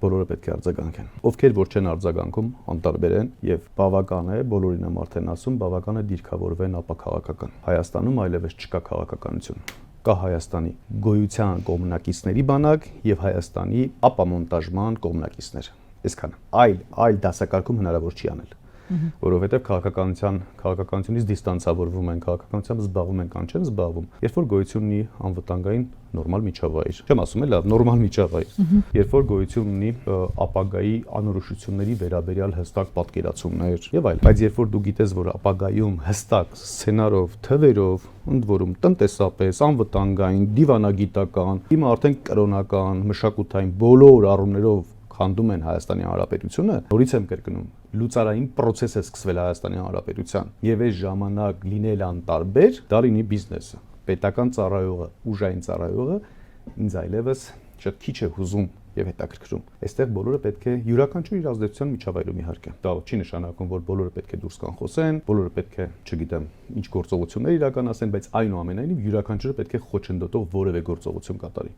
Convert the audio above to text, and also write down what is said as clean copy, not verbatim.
բոլորը պետք է արձագանքեն։ Ովքեր որ չեն արձագանքում, անտարբեր են եւ բավական է, բոլորին եմ արդեն ասում, բավական է դիրքավորվեն ապաքաղաքական։ Հայաստանում այլևս չկա քաղաքականություն։ Կա Հայաստանի գոյության կողմնակիցների բանակ եւ Հայաստանի ապամոնտաժման կողմնակիցներ։ Այսքանը։ Այլ դասակարգում հնարավոր չի անել։ Որովհետև քաղաքականությունից դիստանցավորվում են, քաղաքականությամբ զբաղվում են կամ չեն զբաղվում, երբ որ գոյություն ունի անվտանգային նորմալ միջավայր, չեմ ասում էլ նորմալ միջավայր, երբ որ գոյություն ունի ապագայի անորոշությունների վերաբերյալ հստակ պատկերացումներ եւ այլն, բայց երբ որ դու գիտես, որ ապագայում հստակ սցենարով, թվերով, ընդ որում տնտեսապես, անվտանգային, դիվանագիտական, հիմա արդեն կրոնական, մշակութային բոլոր առումներով խանդում են Հայաստանի Հանրապետությունը, նորից եմ կրկնում, լուծարային process է սկսվել Հայաստանի Հանրապետության եւ այս ժամանակ լինել անտարբեր, դա լինի բիզնեսը, պետական ծառայողը, ուժային ծառայողը ինձ այլևս շատ քիչ է հուզում եւ հետաքրքրում։ Այստեղ բոլորը պետք է յուրաքանչյուր իր ազդեցության միջավայրում իհարկե։ Դա չի նշանակում, որ բոլորը պետք է դուրս կան խոսեն, բոլորը պետք է, չգիտեմ, ինչ գործողություններ իրականացնեն, բայց այնուամենայնիվ յուրաքանչյուրը պետք է խոչընդոտող որևէ գործողություն կատարի։